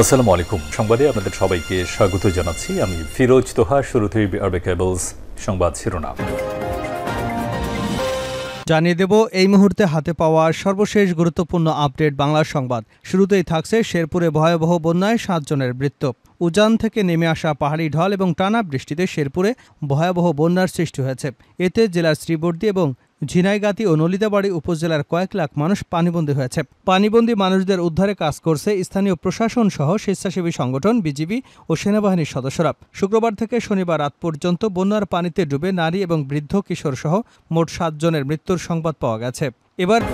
আসসালামু আলাইকুম। সংবাদে আপনাদের সবাইকে স্বাগত জানাচ্ছি। আমি ফিরোজ তোহা। শুরুতেই আরবে কেবলস সংবাদ শিরোনাম জানিয়ে দেব এই মুহূর্তে হাতে পাওয়া সর্বশেষ গুরুত্বপূর্ণ আপডেট বাংলা সংবাদ। শুরুতেই থাকছে শেরপুরে ভয়াবহ বন্যায় 7 জনের মৃত্যু। উজান থেকে নেমে আসা পাহাড়ি ঢল এবং টানা বৃষ্টিতে শেরপুরে ভয়াবহ বন্যার সৃষ্টি হয়েছে। এতে জেলার শ্রীবর্দী এবং ঝিনাইগাতি ও নলিতাবাড়ী উপজেলার কয়েক লাখ মানুষ পানিবন্দী হয়েছে। পানিবন্দী মানুষদের উদ্ধারে কাজ করছে স্থানীয় প্রশাসন সহ স্বেচ্ছাসেবী সংগঠন, বিজিবি ও সেনাবাহিনীর সদস্যরা। শুক্রবার থেকে শনিবার রাত পর্যন্ত বন্যার পানিতে ডুবে নারী এবং বৃদ্ধ কিশোর সহ মোট 7 জনের মৃত্যুর সংবাদ পাওয়া গেছে। এবারে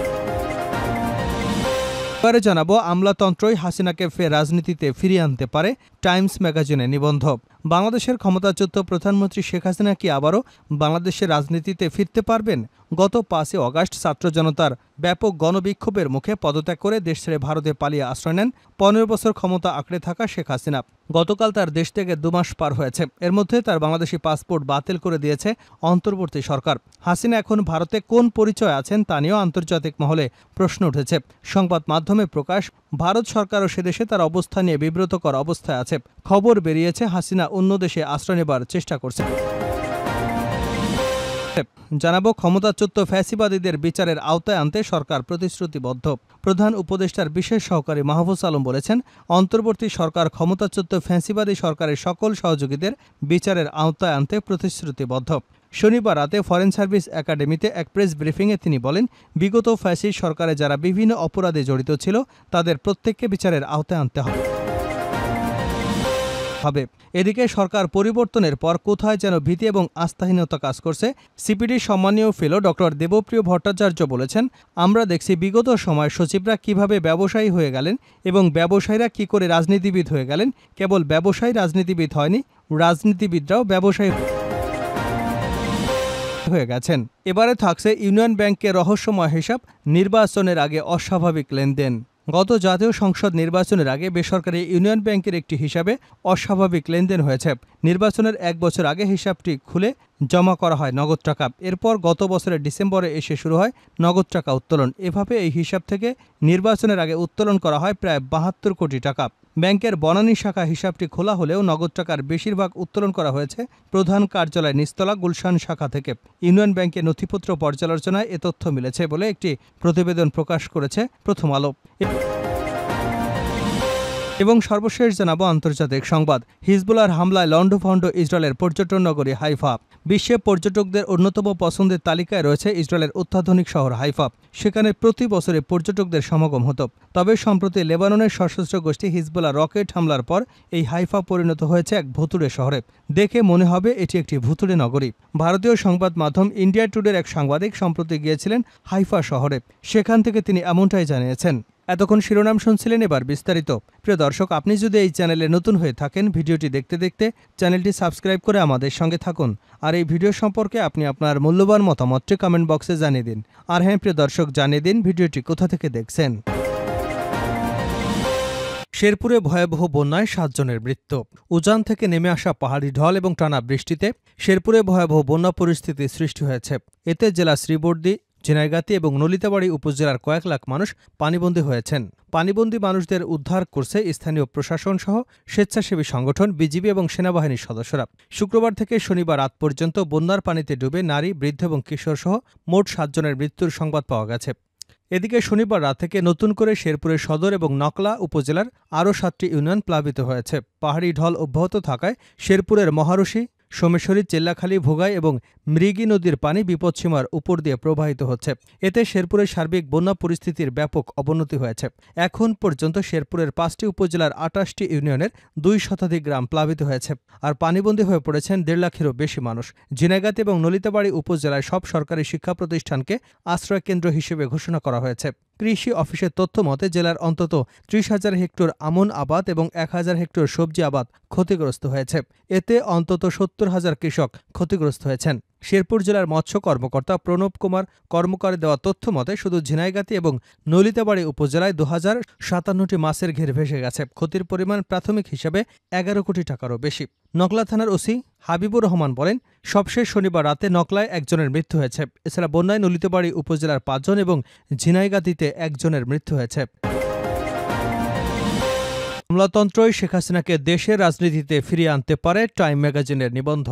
জানাবো আমলাতন্ত্রই হাসিনাকে ফের রাজনীতিতে ফিরিয়ে আনতে পারে। টাইমস ম্যাগাজিনে নিবন্ধ। বাংলাদেশের ক্ষমতাচ্যুত প্রধানমন্ত্রী শেখ হাসিনা কি আবারও বাংলাদেশের রাজনীতিতে ফিরতে পারবেন? গত 5 আগস্ট ছাত্র জনতার ব্যাপক গণবিক্ষোভের মুখে পদত্যাগ করে দেশ ছেড়ে ভারতে পালিয়ে আশ্রয় নেন 15 বছর ক্ষমতা আঁকড়ে থাকা শেখ হাসিনা। গতকাল তার দেশ থেকে 2 মাস পার হয়েছে। এর মধ্যে তার বাংলাদেশি পাসপোর্ট বাতিল করে দিয়েছে অন্তর্বর্তী সরকার। হাসিনা এখন ভারতে কোন পরিচয় আছেন তা নিয়েও আন্তর্জাতিক মহলে প্রশ্ন উঠেছে। সংবাদ মাধ্যমে প্রকাশ, ভারত সরকারও সেদেশে তার অবস্থান নিয়ে বিব্রতকর অবস্থায় আছে। খবর বেরিয়েছে হাসিনা অন্য দেশে আশ্রয় নেবার চেষ্টা করছে। জানাবো ক্ষমতাচ্যুত ফ্যাসিবাদীদের বিচারের আওতায় আনতে সরকার প্রতিশ্রুতিবদ্ধ। প্রধান উপদেষ্টার বিশেষ সহকারী মাহফুজ আলম বলেছেন, অন্তর্বর্তী সরকার ক্ষমতাচ্যুত ফ্যাসিবাদী সরকারের সকল সহযোগীদের বিচারের আওতায় আনতে প্রতিশ্রুতিবদ্ধ। শনিবার রাতে ফরেন সার্ভিস একাডেমিতে এক প্রেস ব্রিফিংয়ে তিনি বলেন, বিগত ফ্যাসিস্ট সরকারে যারা বিভিন্ন অপরাধে জড়িত ছিল তাদের প্রত্যেককে বিচারের আওতায় আনতে হবে। এদিকে সরকার পরিবর্তনের পর কোথায় যেন ভীতি এবং আস্থাহীনতা কাজ করছে। সিপিডি সম্মানীয় ফেলো ডক্টর দেবপ্রিয় ভট্টাচার্য বলেছেন, আমরা দেখছি বিগত সময় সচিবরা কিভাবে ব্যবসায়ী হয়ে গেলেন এবং ব্যবসায়ীরা কি করে রাজনীতিবিদ হয়ে গেলেন। কেবল ব্যবসায়ী রাজনীতিবিদ হয়নি, রাজনীতিবিদরাও ব্যবসায়ী হয়ে গেছেন। এবারে থাকছে ইউনিয়ন ব্যাংকের রহস্যময় হিসাব, নির্বাচনের আগে অস্বাভাবিক লেনদেন। গত জাতীয় সংসদ নির্বাচনের আগে বেসরকারি ইউনিয়ন ব্যাংকের একটি হিসাবে অস্বাভাবিক লেনদেন হয়েছে। নির্বাচনের 1 বছর আগে হিসাবটি খুলে জমা করা হয় নগদ টাকা। এরপর গত বছরের ডিসেম্বরে এসে শুরু হয় নগদ টাকা উত্তোলন। এভাবে এই হিসাব থেকে নির্বাচনের আগে উত্তোলন করা হয় প্রায় 72 কোটি টাকা। ব্যাংকের বনানী শাখা হিসাবটি খোলা হলেও নগদ টাকার বেশিরভাগ উত্তোলন করা হয়েছে প্রধান কার্যালয় নিস্তলা গুলশান শাখা থেকে। ইউনিয়ন ব্যাংকের নথিপত্র পর্যালোচনায় এ তথ্য মিলেছে বলে একটি প্রতিবেদন প্রকাশ করেছে প্রথম আলো। এবং সর্বশেষ জানাবো আন্তর্জাতিক সংবাদ। হিজবুল্লাহর হামলায় লণ্ডভণ্ড ইসরায়েলের পর্যটন নগরী হাইফা। বিশ্বে পর্যটকদের অন্যতম পছন্দের তালিকায় রয়েছে ইসরায়েলের অত্যাধুনিক শহর হাইফা। সেখানে প্রতি বছরে পর্যটকদের সমাগম হতো। তবে সম্প্রতি লেবাননের সশস্ত্র গোষ্ঠী হিজবুল্লাহ রকেট হামলার পর এই হাইফা পরিণত হয়েছে এক ভুতুড়ে শহরে। দেখে মনে হবে এটি একটি ভুতুড়ে নগরী। ভারতীয় সংবাদ মাধ্যম ইন্ডিয়া টুডের এক সাংবাদিক সম্প্রতি গিয়েছিলেন হাইফা শহরে। সেখান থেকে তিনি এমনটাই জানিয়েছেন। এতক্ষণ শিরোনাম শুনছিলেন, এবার বিস্তারিত। প্রিয় দর্শক, আপনি যদি এই চ্যানেলে নতুন হয়ে থাকেন, ভিডিওটি দেখতে দেখতে চ্যানেলটি সাবস্ক্রাইব করে আমাদের সঙ্গে থাকুন। আর এই ভিডিও সম্পর্কে আপনি আপনার মূল্যবান মতামতটি কমেন্ট বক্সে জানিয়ে দিন। আর হ্যাঁ প্রিয় দর্শক, জানিয়ে দিন ভিডিওটি কোথা থেকে দেখছেন। শেরপুরে ভয়াবহ বন্যায় 7 জনের মৃত্যু। উজান থেকে নেমে আসা পাহাড়ি ঢল এবং টানা বৃষ্টিতে শেরপুরে ভয়াবহ বন্যা পরিস্থিতি সৃষ্টি হয়েছে। এতে জেলা শ্রীবর্দী, ঝিনাইগাতি এবং নলিতাবাড়ী উপজেলার কয়েক লাখ মানুষ পানিবন্দী হয়েছেন। পানিবন্দী মানুষদের উদ্ধার করছে স্থানীয় প্রশাসন সহ স্বেচ্ছাসেবী সংগঠন, বিজিবি এবং সেনাবাহিনীর সদস্যরা। শুক্রবার থেকে শনিবার রাত পর্যন্ত বন্যার পানিতে ডুবে নারী, বৃদ্ধ এবং কিশোর সহ মোট 7 জনের মৃত্যুর সংবাদ পাওয়া গেছে। এদিকে শনিবার রাত থেকে নতুন করে শেরপুরের সদর এবং নকলা উপজেলার আরও 7টি ইউনিয়ন প্লাবিত হয়েছে। পাহাড়ি ঢল অব্যাহত থাকায় শেরপুরের মহারশী, সোমেশ্বরী, চেল্লাখালী, ভোগাই এবং মৃগী নদীর পানি বিপদসীমার উপর দিয়ে প্রবাহিত হচ্ছে। এতে শেরপুরের সার্বিক বন্যা পরিস্থিতির ব্যাপক অবনতি হয়েছে। এখন পর্যন্ত শেরপুরের 5টি উপজেলার 28টি ইউনিয়নের 2 শতাধিক গ্রাম প্লাবিত হয়েছে। আর পানিবন্দী হয়ে পড়েছেন 1.5 লাখেরও বেশি মানুষ। ঝিনাইগাতি এবং নলিতাবাড়ী উপজেলায় সব সরকারি শিক্ষা প্রতিষ্ঠানকে আশ্রয়কেন্দ্র হিসেবে ঘোষণা করা হয়েছে। কৃষি অফিসের তথ্য মতে জেলার অন্তত 30,000 হেক্টর আমন আবাদ এবং 1,000 হেক্টর সবজি আবাদ ক্ষতিগ্রস্ত হয়েছে। এতে অন্তত 70,000 কৃষক ক্ষতিগ্রস্ত হয়েছেন। শেরপুর জেলার মৎস্য কর্মকর্তা প্রণব কুমার কর্মকারের দেওয়া তথ্য মতে শুধু ঝিনাইগাতি এবং নলিতাবাড়ী উপজেলায় 2057টি মাছের ঘের ভেসে গেছে। ক্ষতির পরিমাণ প্রাথমিক হিসাবে 11 কোটি টাকারও বেশি। নকলা থানার ওসি হাবিবুর রহমান বলেন, সবশেষ শনিবার রাতে নকলায় 1 জনের মৃত্যু হয়েছে। এছাড়া বন্যায় নলিতাবাড়ী উপজেলার 5 জন এবং ঝিনাইগাতিতে 1 জনের মৃত্যু হয়েছে। আমলাতন্ত্রই শেখ হাসিনাকে দেশের রাজনীতিতে ফিরিয়ে আনতে পারে টাইম ম্যাগাজিনের নিবন্ধ।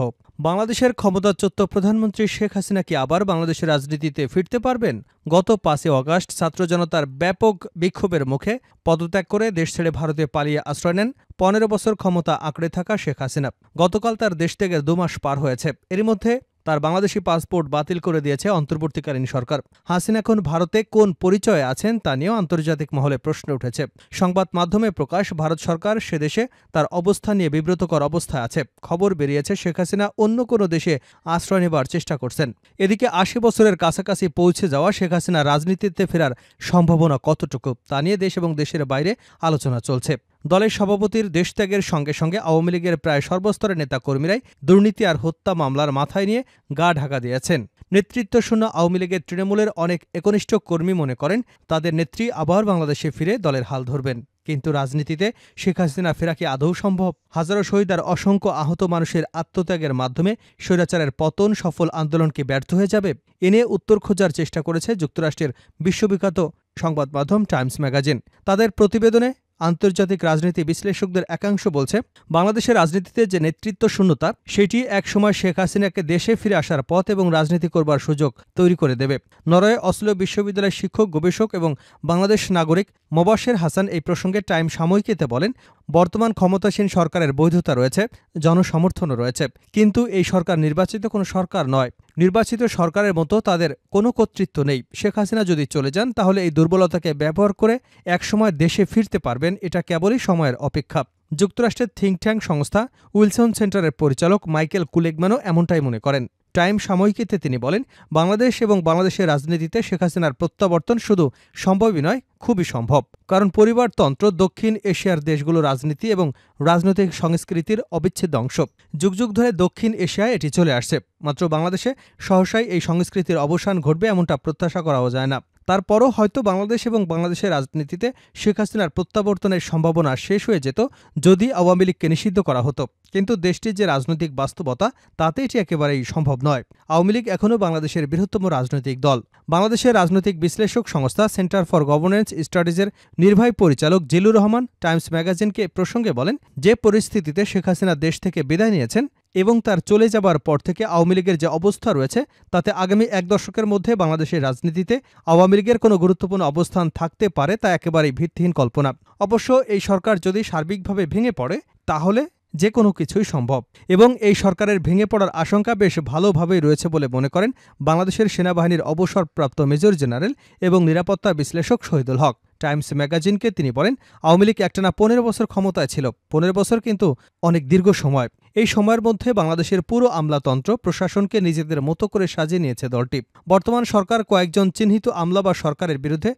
বাংলাদেশের ক্ষমতাচ্যুত প্রধানমন্ত্রী শেখ হাসিনা কি আবার বাংলাদেশের রাজনীতিতে ফিরতে পারবেন? গত ৫ আগস্ট ছাত্র জনতার ব্যাপক বিক্ষোভের মুখে পদত্যাগ করে দেশ ছেড়ে ভারতে পালিয়ে আশ্রয় নেন ১৫ বছর ক্ষমতা আঁকড়ে থাকা শেখ হাসিনা। গতকাল তার দেশ ত্যাগের ২ মাস পার হয়েছে। এরই মধ্যে তার বাংলাদেশি পাসপোর্ট বাতিল করে দিয়েছে অন্তর্বর্তীকালীন সরকার। হাসিনা এখন ভারতে কোন পরিচয়ে আছেন তা নিয়েও আন্তর্জাতিক মহলে প্রশ্ন উঠেছে। সংবাদ মাধ্যমে প্রকাশ, ভারত সরকার সে দেশে তার অবস্থান নিয়ে বিব্রতকর অবস্থায় আছে। খবর বেরিয়েছে শেখ হাসিনা অন্য কোনো দেশে আশ্রয় নেবার চেষ্টা করছেন। এদিকে ৮০ বছরের কাছাকাছি পৌঁছে যাওয়া শেখ হাসিনা রাজনীতিতে ফেরার সম্ভাবনা কতটুকু তা নিয়ে দেশ এবং দেশের বাইরে আলোচনা চলছে। দলের সভাপতির দেশত্যাগের সঙ্গে সঙ্গে আওয়ামী লীগের প্রায় সর্বস্তরের নেতাকর্মীরাই দুর্নীতি আর হত্যা মামলার মাথায় নিয়ে গা ঢাকা দিয়েছেন। নেতৃত্বশূন্য আওয়ামী লীগের তৃণমূলের অনেক একনিষ্ঠ কর্মী মনে করেন তাদের নেত্রী আবার বাংলাদেশে ফিরে দলের হাল ধরবেন। কিন্তু রাজনীতিতে শেখ হাসিনা ফেরা কি আদৌ সম্ভব? হাজারো শহীদ আর অসংখ্য আহত মানুষের আত্মত্যাগের মাধ্যমে স্বৈরাচারের পতন সফল আন্দোলন কি ব্যর্থ হয়ে যাবে? এ নিয়ে উত্তর খোঁজার চেষ্টা করেছে যুক্তরাষ্ট্রের বিশ্ববিখ্যাত সংবাদ মাধ্যম টাইমস ম্যাগাজিন। তাদের প্রতিবেদনে আন্তর্জাতিক রাজনীতি বিশ্লেষকদের একাংশ বলছে, বাংলাদেশের রাজনীতিতে যে নেতৃত্ব শূন্যতা সেটি একসময় শেখ হাসিনাকে দেশে ফিরে আসার পথ এবং রাজনীতি করবার সুযোগ তৈরি করে দেবে। নরওয়ে অসলো বিশ্ববিদ্যালয়ের শিক্ষক, গবেষক এবং বাংলাদেশ নাগরিক মোবাশ্বের হাসান এই প্রসঙ্গে টাইম সাময়িকীতে বলেন, বর্তমান ক্ষমতাসীন সরকারের বৈধতা রয়েছে, জনসমর্থনও রয়েছে, কিন্তু এই সরকার নির্বাচিত কোনো সরকার নয়। নির্বাচিত সরকারের মতো তাদের কোনো কর্তৃত্ব নেই। শেখ হাসিনা যদি চলে যান তাহলে এই দুর্বলতাকে ব্যবহার করে একসময় দেশে ফিরতে পারবেন, এটা কেবলই সময়ের অপেক্ষা। যুক্তরাষ্ট্রের থিঙ্ক ট্যাঙ্ক সংস্থা উইলসন সেন্টারের পরিচালক মাইকেল কুলেগম্যানও এমনটাই মনে করেন। টাইম সাময়িকীতে তিনি বলেন, বাংলাদেশ এবং বাংলাদেশের রাজনীতিতে শেখ হাসিনার প্রত্যাবর্তন শুধু সম্ভবই নয়, খুবই সম্ভব। কারণ পরিবারতন্ত্র দক্ষিণ এশিয়ার দেশগুলোর রাজনীতি এবং রাজনৈতিক সংস্কৃতির অবিচ্ছেদ্য অংশ। যুগ যুগ ধরে দক্ষিণ এশিয়ায় এটি চলে আসছে। মাত্র বাংলাদেশে সহসাই এই সংস্কৃতির অবসান ঘটবে এমনটা প্রত্যাশা করাও যায় না। তারপরও হয়তো বাংলাদেশ এবং বাংলাদেশের রাজনীতিতে শেখ হাসিনার প্রত্যাবর্তনের সম্ভাবনা শেষ হয়ে যেত যদি আওয়ামী লীগকে নিষিদ্ধ করা হতো। কিন্তু দেশটির যে রাজনৈতিক বাস্তবতা তাতে এটি একেবারেই সম্ভব নয়। আওয়ামী লীগ এখনও বাংলাদেশের বৃহত্তম রাজনৈতিক দল। বাংলাদেশের রাজনৈতিক বিশ্লেষক সংস্থা সেন্টার ফর গভর্নেন্স স্টাডিজের নির্বাহী পরিচালক জিলুর রহমান টাইমস ম্যাগাজিনকে প্রসঙ্গে বলেন, যে পরিস্থিতিতে শেখ হাসিনা দেশ থেকে বিদায় নিয়েছেন এবং তার চলে যাবার পর থেকে আওয়ামী লীগের যে অবস্থা রয়েছে তাতে আগামী ১ দশকের মধ্যে বাংলাদেশের রাজনীতিতে আওয়ামী লীগের কোনো গুরুত্বপূর্ণ অবস্থান থাকতে পারে তা একেবারেই ভিত্তিহীন কল্পনা। অবশ্য এই সরকার যদি সার্বিকভাবে ভেঙে পড়ে তাহলে যে কোনো কিছুই সম্ভব এবং এই সরকারের ভেঙে পড়ার আশঙ্কা বেশ ভালোভাবেই রয়েছে বলে মনে করেন বাংলাদেশের সেনাবাহিনীর অবসরপ্রাপ্ত মেজর জেনারেল এবং নিরাপত্তা বিশ্লেষক শহীদুল হক। টাইমস ম্যাগাজিনকে তিনি বলেন, আওয়ামী লীগ একটানা ১৫ বছর ক্ষমতায় ছিল। ১৫ বছর কিন্তু অনেক দীর্ঘ সময়। এই সময়ের মধ্যে বাংলাদেশের পুরো আমলাতন্ত্র প্রশাসনকে নিজেদের মতো করে সাজিয়ে নিয়েছে দলটি। বর্তমান সরকার কয়েকজন চিহ্নিত আমলা বা সরকারের বিরুদ্ধে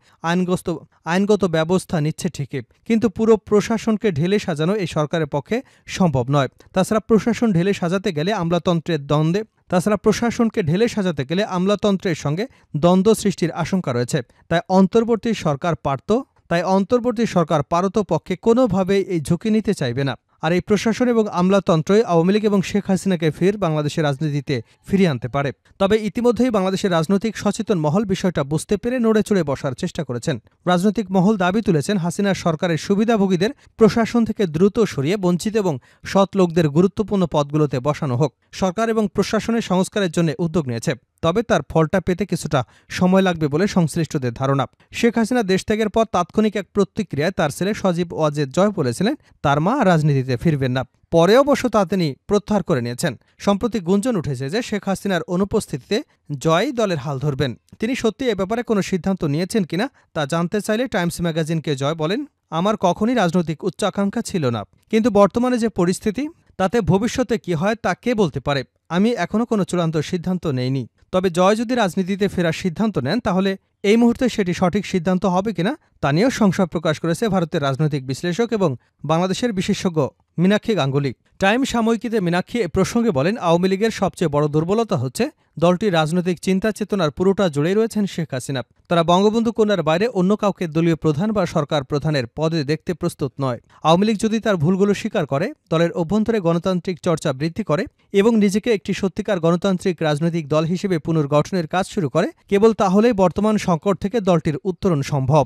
আইনগত ব্যবস্থা নিচ্ছে ঠিকই, কিন্তু পুরো প্রশাসনকে ঢেলে সাজানো এই সরকারের পক্ষে সম্ভব নয়। তাছাড়া প্রশাসনকে ঢেলে সাজাতে গেলে আমলাতন্ত্রের সঙ্গে দ্বন্দ্ব সৃষ্টির আশঙ্কা রয়েছে। তাই অন্তর্বর্তী সরকার পারতপক্ষে কোনোভাবেই এই ঝুঁকি নিতে চাইবে না। আর এই প্রশাসন এবং আমলাতন্ত্রই আওয়ামী লীগ এবং শেখ হাসিনাকে ফের বাংলাদেশের রাজনীতিতে ফিরিয়ে আনতে পারে। তবে ইতিমধ্যেই বাংলাদেশের রাজনৈতিক সচেতন মহল বিষয়টা বুঝতে পেরে নড়ে চড়ে বসার চেষ্টা করেছেন। রাজনৈতিক মহল দাবি তুলেছেন, হাসিনার সরকারের সুবিধাভোগীদের প্রশাসন থেকে দ্রুত সরিয়ে বঞ্চিত এবং সৎ লোকদের গুরুত্বপূর্ণ পদগুলোতে বসানো হোক। সরকার এবং প্রশাসনের সংস্কারের জন্য উদ্যোগ নিয়েছে, তবে তার ফলটা পেতে কিছুটা সময় লাগবে বলে সংশ্লিষ্টদের ধারণা। শেখ হাসিনা দেশ ত্যাগের পর তাৎক্ষণিক এক প্রতিক্রিয়ায় তার ছেলে সজীব ওয়াজেদ জয় বলেছিলেন তার মা রাজনীতিতে ফিরবেন না। পরে অবশ্য তা তিনি প্রত্যাহার করে নিয়েছেন। সম্প্রতি গুঞ্জন উঠেছে যে শেখ হাসিনার অনুপস্থিতিতে জয় দলের হাল ধরবেন। তিনি সত্যি এ ব্যাপারে কোনো সিদ্ধান্ত নিয়েছেন কিনা তা জানতে চাইলে টাইমস ম্যাগাজিনকে জয় বলেন, আমার কখনই রাজনৈতিক উচ্চাকাঙ্ক্ষা ছিল না, কিন্তু বর্তমানে যে পরিস্থিতি তাতে ভবিষ্যতে কি হয় তা কে বলতে পারে। আমি এখনও কোনো চূড়ান্ত সিদ্ধান্ত নেইনি। তবে জয় যদি রাজনীতিতে ফেরার সিদ্ধান্ত নেন তাহলে এই মুহূর্তে সেটি সঠিক সিদ্ধান্ত হবে কিনা তা নিয়েও সংশয় প্রকাশ করেছে ভারতের রাজনৈতিক বিশ্লেষক এবং বাংলাদেশের বিশেষজ্ঞ মীনাক্ষী গাঙ্গুলি। টাইম সাময়িকীতে মীনাক্ষী এ প্রসঙ্গে বলেন, আওয়ামী লীগের সবচেয়ে বড় দুর্বলতা হচ্ছে দলটির রাজনৈতিক চিন্তা চেতনার পুরোটা জুড়েই রয়েছেন শেখ হাসিনা। তারা বঙ্গবন্ধু কন্যার বাইরে অন্য কাউকে দলীয় প্রধান বা সরকার প্রধানের পদে দেখতে প্রস্তুত নয়। আওয়ামী লীগ যদি তার ভুলগুলো স্বীকার করে, দলের অভ্যন্তরে গণতান্ত্রিক চর্চা বৃদ্ধি করে এবং নিজেকে একটি সত্যিকার গণতান্ত্রিক রাজনৈতিক দল হিসেবে পুনর্গঠনের কাজ শুরু করে, কেবল তাহলেই বর্তমান সংকট থেকে দলটির উত্তরণ সম্ভব।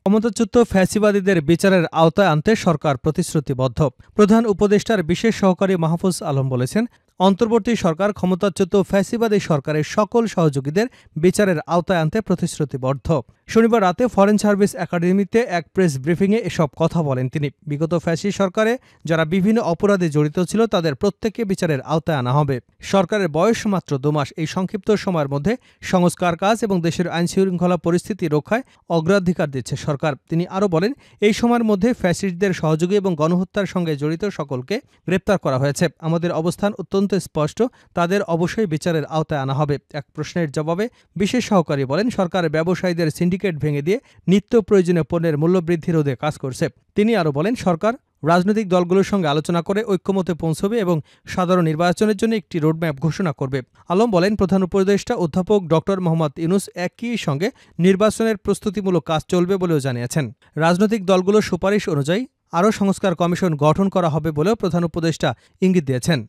ক্ষমতাচ্যুত ফ্যাসিবাদীদের বিচারের আওতায় আনতে সরকার প্রতিশ্রুতিবদ্ধ। প্রধান উপদেষ্টার বিশেষ সহকারী মাহফুজ আলম বলেছেন, অন্তর্বর্তী সরকার ক্ষমতাচ্যুত ফ্যাসিবাদী সরকারের সকল সহযোগীদের বিচারের আওতায় আনতে প্রতিশ্রুতিবদ্ধ। শনিবার রাতে ফরেন সার্ভিস একাডেমিতে এক প্রেস ব্রিফিংয়ে এসব কথা বলেন তিনি। বিগত ফ্যাসিস্ট সরকারে যারা বিভিন্ন অপরাধে জড়িত ছিল তাদের প্রত্যেককে বিচারের আওতায় আনা হবে। সরকারের বয়স মাত্র 2 মাস। এই সংক্ষিপ্ত সময়ের মধ্যে সংস্কার কাজ এবং দেশের আইনশৃঙ্খলা পরিস্থিতি রক্ষায় অগ্রাধিকার দিচ্ছে সরকার। তিনি আরও বলেন, এই সময়ের মধ্যে ফ্যাসিস্টদের সহযোগী এবং গণহত্যার সঙ্গে জড়িত সকলকে গ্রেপ্তার করা হয়েছে। আমাদের অবস্থান অত্যন্ত স্পষ্ট, তাদের অবশ্যই বিচারের আওতায় আনা হবে। এক প্রশ্নের জবাবে বিশেষ সহকারী বলেন, সরকার ব্যবসায়ীদের সিন্ডিকেট ভেঙে দিয়ে নিত্য প্রয়োজনীয় পণ্যের মূল্যবৃদ্ধি রোধে কাজ করছে। তিনি আরও বলেন, সরকার রাজনৈতিক দলগুলোর সঙ্গে আলোচনা করে ঐক্যমতে পৌঁছবে এবং সাধারণ নির্বাচনের জন্য একটি রোডম্যাপ ঘোষণা করবে। আলম বলেন, প্রধান উপদেষ্টা অধ্যাপক ডক্টর মোহাম্মদ ইউনূস একই সঙ্গে নির্বাচনের প্রস্তুতিমূলক কাজ চলবে বলেও জানিয়েছেন। রাজনৈতিক দলগুলোর সুপারিশ অনুযায়ী আরও সংস্কার কমিশন গঠন করা হবে বলেও প্রধান উপদেষ্টা ইঙ্গিত দিয়েছেন।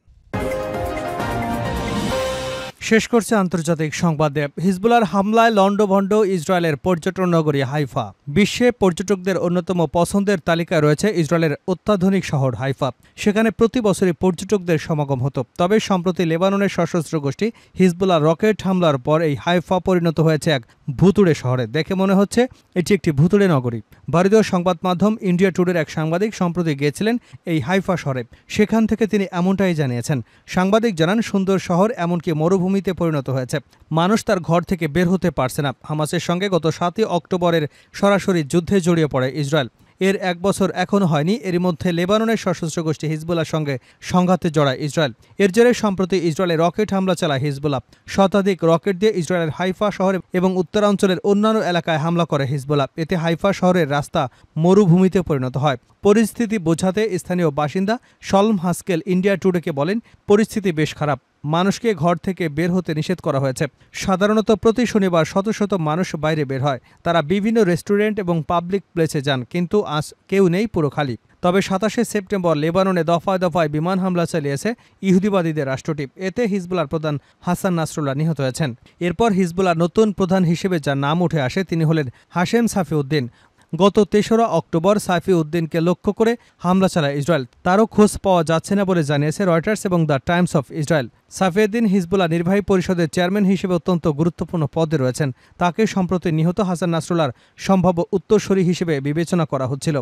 শেষ করছে আন্তর্জাতিক সংবাদ। হিজবুল্লাহর হামলায় লন্ডভন্ড ইসরায়েলের পর্যটন নগরী হাইফা। বিশ্বে পর্যটকদের অন্যতম পছন্দের তালিকায় রয়েছে ইসরায়েলের অত্যাধুনিক শহর হাইফা। সেখানে প্রতি বছরই পর্যটকদের সমাগম হতো। তবে সম্প্রতি লেবাননের সশস্ত্র গোষ্ঠী হিজবুল্লাহর রকেট হামলার পর এই হাইফা পরিণত হয়েছে এক ভুতুড়ে শহরে। দেখে মনে হচ্ছে এটি একটি ভুতুড়ে নগরী। ভারতীয় সংবাদ মাধ্যম ইন্ডিয়া টুডের এক সাংবাদিক সম্প্রতি গিয়েছিলেন এই হাইফা শহরে। সেখান থেকে তিনি এমনটাই জানিয়েছেন। সাংবাদিক জানান, সুন্দর শহর এমনকি মরুভূমিতে পরিণত হয়েছে। মানুষ তার ঘর থেকে বের হতে পারছে না। হামাসের সঙ্গে গত 7 অক্টোবরের সরাসরি যুদ্ধে জড়িয়ে পড়ে ইসরায়েল। এর 1 বছর এখনও হয়নি। এর মধ্যে লেবাননের সশস্ত্র গোষ্ঠী হিজবুল্লাহর সঙ্গে সংঘাতে জড়ায় ইসরায়েল। এর জেরে সম্প্রতি ইসরায়েলে রকেট হামলা চালায় হিজবুল্লাহ। শতাধিক রকেট দিয়ে ইসরায়েলের হাইফা শহরে এবং উত্তরাঞ্চলের অন্যান্য এলাকায় হামলা করে হিজবুল্লাহ। এতে হাইফা শহরের রাস্তা মরুভূমিতে পরিণত হয়। পরিস্থিতি বোঝাতে স্থানীয় বাসিন্দা সলম হাস্কেল ইন্ডিয়া টুডেকে বলেন, পরিস্থিতি বেশ খারাপ। মানুষকে ঘর থেকে বের হতে নিষেধ করা হয়েছে। সাধারণত প্রতি শনিবার শত শত মানুষ বাইরে বের হয়। তারা বিভিন্ন রেস্টুরেন্ট এবং পাবলিক প্লেসে যান, কিন্তু আজ কেউ নেই, পুরো খালি। তবে 27 সেপ্টেম্বর লেবাননে দফায় দফায় বিমান হামলা চালিয়েছে ইহুদিবাদীদের রাষ্ট্রটি। এতে হিজবুল্লাহর প্রধান হাসান নাসরুল্লাহ নিহত হয়েছেন। এরপর হিজবুল্লাহর নতুন প্রধান হিসেবে যার নাম উঠে আসে তিনি হলেন হাশেম সাফিউদ্দিন। গত 3রা অক্টোবর সাইফিউদ্দিনকে লক্ষ্য করে হামলা চালায় ইসরায়েল। তারও খোঁজ পাওয়া যাচ্ছে না বলে জানিয়েছে রয়টার্স এবং the Times of Israel. Safieddine Hezbollah নির্বাহী পরিষদের চেয়ারম্যান হিসেবে অত্যন্ত গুরুত্বপূর্ণ পদে রয়েছেন। তাকে সম্প্রতি নিহত হাসান নাসরুল্লাহর সম্ভাব্য উত্তরসূরি হিসেবে বিবেচনা করা হচ্ছিল।